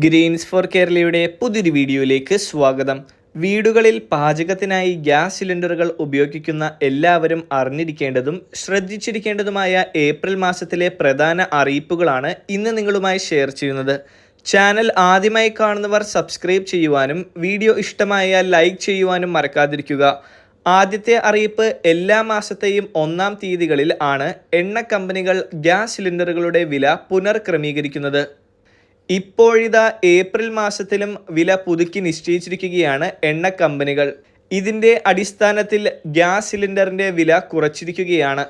Green's four കേരളയുടെ പുതിയൊരു വീഡിയോയിലേക്ക് സ്വാഗതം. വീടുകളിൽ പാചകത്തിനായി ഗ്യാസ് സിലിണ്ടറുകൾ ഉപയോഗിക്കുന്ന എല്ലാവരും അറിഞ്ഞിരിക്കേണ്ടതും ശ്രദ്ധിച്ചിരിക്കേണ്ടതുമായ ഏപ്രിൽ മാസത്തിലെ പ്രധാന അറിയിപ്പുകളാണ് ഇന്ന് നിങ്ങളുമായി ഷെയർ ചെയ്യുന്നത്. ചാനൽ ആദ്യമായി കാണുന്നവർ സബ്സ്ക്രൈബ് ചെയ്യുവാനും വീഡിയോ ഇഷ്ടമായാൽ ലൈക്ക് ചെയ്യുവാനും മറക്കാതിരിക്കുക. ആദ്യത്തെ അറിയിപ്പ്, എല്ലാ മാസത്തെയും 1-ാം തീയതികളിൽ ആണ് എണ്ണ കമ്പനികൾ ഗ്യാസ് സിലിണ്ടറുകളുടെ വില പുനർക്രമീകരിക്കുന്നത്. ഇപ്പോഴിതാ ഏപ്രിൽ മാസത്തിലും വില പുതുക്കി നിശ്ചയിച്ചിരിക്കുകയാണ് എണ്ണ കമ്പനികൾ. ഇതിൻ്റെ അടിസ്ഥാനത്തിൽ ഗ്യാസ് സിലിണ്ടറിൻ്റെ വില കുറച്ചിരിക്കുകയാണ്.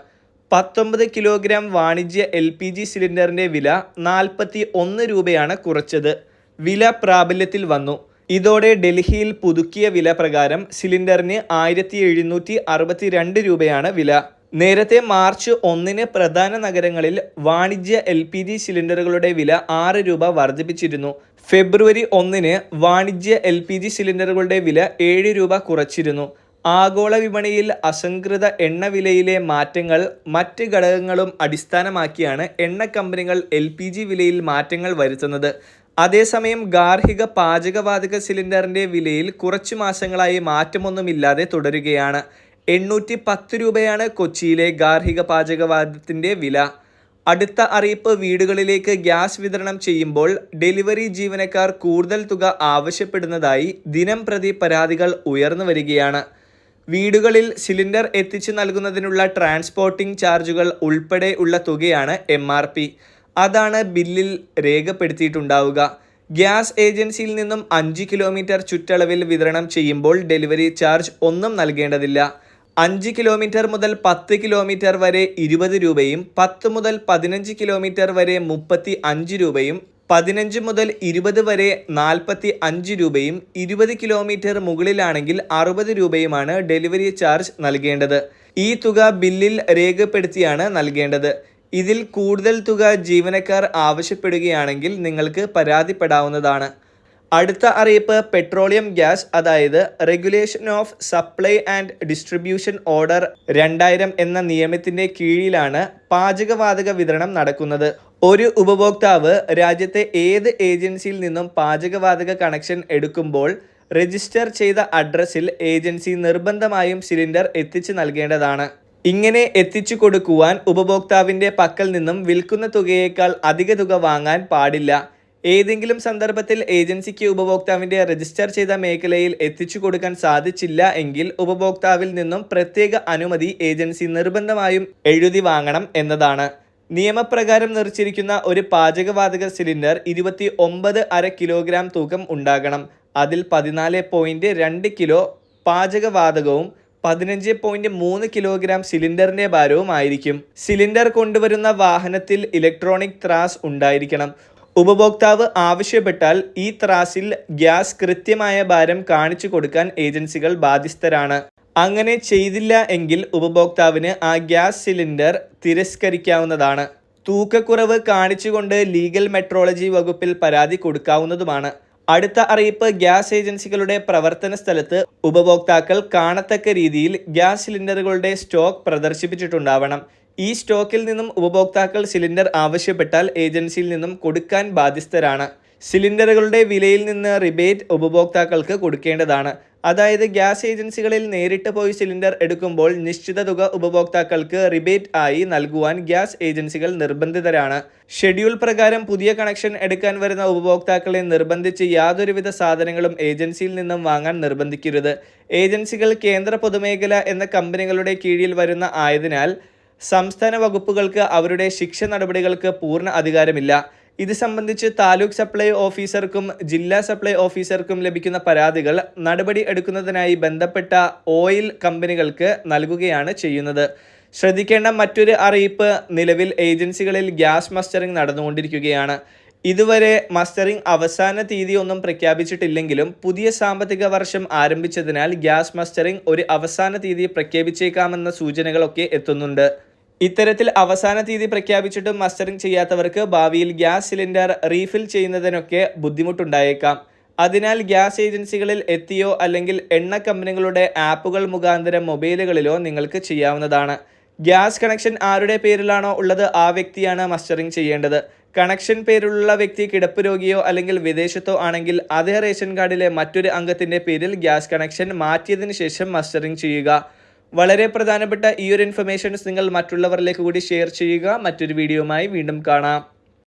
19 കിലോഗ്രാം വാണിജ്യ LPG സിലിണ്ടറിൻ്റെ വില 41 രൂപയാണ് കുറച്ചത്. വില പ്രാബല്യത്തിൽ വന്നു. ഇതോടെ ഡൽഹിയിൽ പുതുക്കിയ വില പ്രകാരം സിലിണ്ടറിന് 1762 രൂപയാണ് വില. നേരത്തെ മാർച്ച് 1-ന് പ്രധാന നഗരങ്ങളിൽ വാണിജ്യ LPG സിലിണ്ടറുകളുടെ വില 6 രൂപ വർദ്ധിപ്പിച്ചിരുന്നു. ഫെബ്രുവരി 1-ന് വാണിജ്യ LPG സിലിണ്ടറുകളുടെ വില 7 രൂപ കുറച്ചിരുന്നു. ആഗോള വിപണിയിൽ അസംസ്കൃത എണ്ണ വിലയിലെ മാറ്റങ്ങൾ മറ്റ് ഘടകങ്ങളും അടിസ്ഥാനമാക്കിയാണ് എണ്ണ കമ്പനികൾ LPG വിലയിൽ മാറ്റങ്ങൾ വരുത്തുന്നത്. അതേസമയം ഗാർഹിക പാചകവാതക സിലിണ്ടറിൻ്റെ വിലയിൽ കുറച്ചു മാസങ്ങളായി മാറ്റമൊന്നുമില്ലാതെ തുടരുകയാണ്. 810 രൂപയാണ് കൊച്ചിയിലെ ഗാർഹിക പാചകവാതകത്തിൻ്റെ വില. അടുത്ത അറിയിപ്പ്, വീടുകളിലേക്ക് ഗ്യാസ് വിതരണം ചെയ്യുമ്പോൾ ഡെലിവറി ജീവനക്കാർ കൂടുതൽ തുക ആവശ്യപ്പെടുന്നതായി ദിനം പ്രതി പരാതികൾ ഉയർന്നു വരികയാണ്. വീടുകളിൽ സിലിണ്ടർ എത്തിച്ചു നൽകുന്നതിനുള്ള ട്രാൻസ്പോർട്ടിംഗ് ചാർജുകൾ ഉൾപ്പെടെ ഉള്ള തുകയാണ് MRP. അതാണ് ബില്ലിൽ രേഖപ്പെടുത്തിയിട്ടുണ്ടാവുക. ഗ്യാസ് ഏജൻസിയിൽ നിന്നും 5 കിലോമീറ്റർ ചുറ്റളവിൽ വിതരണം ചെയ്യുമ്പോൾ ഡെലിവറി ചാർജ് ഒന്നും നൽകേണ്ടതില്ല. 5 കിലോമീറ്റർ മുതൽ 10 കിലോമീറ്റർ വരെ 20 രൂപയും 10 മുതൽ 15 കിലോമീറ്റർ വരെ 35 രൂപയും 15 മുതൽ 20 വരെ 45 രൂപയും 20 കിലോമീറ്റർ മുകളിലാണെങ്കിൽ 60 രൂപയുമാണ് ഡെലിവറി ചാർജ് നൽകേണ്ടത്. ഈ തുക ബില്ലിൽ രേഖപ്പെടുത്തിയാണ് നൽകേണ്ടത്. ഇതിൽ കൂടുതൽ തുക ജീവനക്കാർ ആവശ്യപ്പെടുകയാണെങ്കിൽ നിങ്ങൾക്ക് പരാതിപ്പെടാവുന്നതാണ്. അടുത്ത അറിയിപ്പ്, പെട്രോളിയം ഗ്യാസ്, അതായത് regulation of supply and distribution order 2000 എന്ന നിയമത്തിൻ്റെ കീഴിലാണ് പാചകവാതക വിതരണം നടക്കുന്നത്. ഒരു ഉപഭോക്താവ് രാജ്യത്തെ ഏത് ഏജൻസിയിൽ നിന്നും പാചകവാതക കണക്ഷൻ എടുക്കുമ്പോൾ രജിസ്റ്റർ ചെയ്ത അഡ്രസ്സിൽ ഏജൻസി നിർബന്ധമായും സിലിണ്ടർ എത്തിച്ചു നൽകേണ്ടതാണ്. ഇങ്ങനെ എത്തിച്ചു കൊടുക്കുവാൻ ഉപഭോക്താവിൻ്റെ പക്കൽ നിന്നും വിൽക്കുന്ന തുകയേക്കാൾ അധിക തുക വാങ്ങാൻ പാടില്ല. ഏതെങ്കിലും സന്ദർഭത്തിൽ ഏജൻസിക്ക് ഉപഭോക്താവിൻ്റെ രജിസ്റ്റർ ചെയ്ത മേഖലയിൽ എത്തിച്ചു കൊടുക്കാൻ സാധിച്ചില്ല എങ്കിൽ ഉപഭോക്താവിൽ നിന്നും പ്രത്യേക അനുമതി ഏജൻസി നിർബന്ധമായും എഴുതി വാങ്ങണം എന്നതാണ്. നിയമപ്രകാരം നിർച്ചിരിക്കുന്ന ഒരു പാചകവാതക സിലിണ്ടർ 29.5 കിലോഗ്രാം തൂക്കം ഉണ്ടാകണം. അതിൽ 14.2 കിലോ പാചകവാതകവും 15.3 കിലോഗ്രാം സിലിണ്ടറിൻ്റെ ഭാരവും ആയിരിക്കും. സിലിണ്ടർ കൊണ്ടുവരുന്ന വാഹനത്തിൽ ഇലക്ട്രോണിക് ത്രാസ് ഉണ്ടായിരിക്കണം. ഉപഭോക്താവ് ആവശ്യപ്പെട്ടാൽ ഈ ത്രാസിൽ ഗ്യാസ് കൃത്യമായ ഭാരം കാണിച്ചു കൊടുക്കാൻ ഏജൻസികൾ ബാധ്യസ്ഥരാണ്. അങ്ങനെ ചെയ്തില്ല എങ്കിൽ ഉപഭോക്താവിന് ആ ഗ്യാസ് സിലിണ്ടർ തിരസ്കരിക്കാവുന്നതാണ്. തൂക്കക്കുറവ് കാണിച്ചുകൊണ്ട് ലീഗൽ മെട്രോളജി വകുപ്പിൽ പരാതി കൊടുക്കാവുന്നതുമാണ്. അടുത്ത അറിയിപ്പ്, ഗ്യാസ് ഏജൻസികളുടെ പ്രവർത്തന സ്ഥലത്ത് ഉപഭോക്താക്കൾ കാണത്തക്ക രീതിയിൽ ഗ്യാസ് സിലിണ്ടറുകളുടെ സ്റ്റോക്ക് പ്രദർശിപ്പിച്ചിട്ടുണ്ടാവണം. ഈ സ്റ്റോക്കിൽ നിന്നും ഉപഭോക്താക്കൾ സിലിണ്ടർ ആവശ്യപ്പെട്ടാൽ ഏജൻസിയിൽ നിന്നും കൊടുക്കാൻ ബാധ്യസ്ഥരാണ്. സിലിണ്ടറുകളുടെ വിലയിൽ നിന്ന് റിബേറ്റ് ഉപഭോക്താക്കൾക്ക് കൊടുക്കേണ്ടതാണ്. അതായത് ഗ്യാസ് ഏജൻസികളിൽ നേരിട്ട് പോയി സിലിണ്ടർ എടുക്കുമ്പോൾ നിശ്ചിത തുക ഉപഭോക്താക്കൾക്ക് റിബേറ്റ് ആയി നൽകുവാൻ ഗ്യാസ് ഏജൻസികൾ നിർബന്ധിതരാണ്. ഷെഡ്യൂൾ പ്രകാരം പുതിയ കണക്ഷൻ എടുക്കാൻ വരുന്ന ഉപഭോക്താക്കളെ നിർബന്ധിച്ച് യാതൊരുവിധ സാധനങ്ങളും ഏജൻസിയിൽ നിന്നും വാങ്ങാൻ നിർബന്ധിക്കരുത്. ഏജൻസികൾ കേന്ദ്ര പൊതുമേഖല എന്ന കമ്പനികളുടെ കീഴിൽ വരുന്ന ആയതിനാൽ സംസ്ഥാന വകുപ്പുകൾക്ക് അവരുടെ ശിക്ഷ നടപടികൾക്ക് പൂർണ്ണ അധികാരമില്ല. ഇത് സംബന്ധിച്ച് താലൂക്ക് സപ്ലൈ ഓഫീസർക്കും ജില്ലാ സപ്ലൈ ഓഫീസർക്കും ലഭിക്കുന്ന പരാതികൾ നടപടി എടുക്കുന്നതിനായി ബന്ധപ്പെട്ട ഓയിൽ കമ്പനികൾക്ക് നൽകുകയാണ് ചെയ്യുന്നത്. ശ്രദ്ധിക്കേണ്ട മറ്റൊരു അറിയിപ്പ്, നിലവിൽ ഏജൻസികളിൽ ഗ്യാസ് മസ്റ്ററിംഗ് നടന്നുകൊണ്ടിരിക്കുകയാണ്. ഇതുവരെ മസ്റ്ററിംഗ് അവസാന തീയതി ഒന്നും പ്രഖ്യാപിച്ചിട്ടില്ലെങ്കിലും പുതിയ സാമ്പത്തിക വർഷം ആരംഭിച്ചതിനാൽ ഗ്യാസ് മസ്റ്ററിംഗ് ഒരു അവസാന തീയതി പ്രഖ്യാപിച്ചേക്കാമെന്ന സൂചനകളൊക്കെ എത്തുന്നുണ്ട്. ഇത്തരത്തിൽ അവസാന തീയതി പ്രഖ്യാപിച്ചിട്ടും മസ്റ്ററിംഗ് ചെയ്യാത്തവർക്ക് ഭാവിയിൽ ഗ്യാസ് സിലിണ്ടർ റീഫിൽ ചെയ്യുന്നതിനൊക്കെ ബുദ്ധിമുട്ടുണ്ടായേക്കാം. അതിനാൽ ഗ്യാസ് ഏജൻസികളിൽ എത്തിയോ അല്ലെങ്കിൽ എണ്ണ കമ്പനികളുടെ ആപ്പുകൾ മുഖാന്തരം മൊബൈലുകളിലോ നിങ്ങൾക്ക് ചെയ്യാവുന്നതാണ്. ഗ്യാസ് കണക്ഷൻ ആരുടെ പേരിലാണോ ഉള്ളത് ആ വ്യക്തിയാണ് മസ്റ്ററിംഗ് ചെയ്യേണ്ടത്. കണക്ഷൻ പേരിലുള്ള വ്യക്തി കിടപ്പ് രോഗിയോ അല്ലെങ്കിൽ വിദേശത്തോ ആണെങ്കിൽ അതേ റേഷൻ കാർഡിലെ മറ്റൊരു അംഗത്തിന്റെ പേരിൽ ഗ്യാസ് കണക്ഷൻ മാറ്റിയതിനു ശേഷം മസ്റ്ററിംഗ് ചെയ്യുക. വളരെ പ്രധാനപ്പെട്ട ഈ ഒരു ഇൻഫർമേഷൻസ് നിങ്ങൾ മറ്റുള്ളവരിലേക്ക് കൂടി ഷെയർ ചെയ്യുക. മറ്റൊരു വീഡിയോയുമായി വീണ്ടും കാണാം.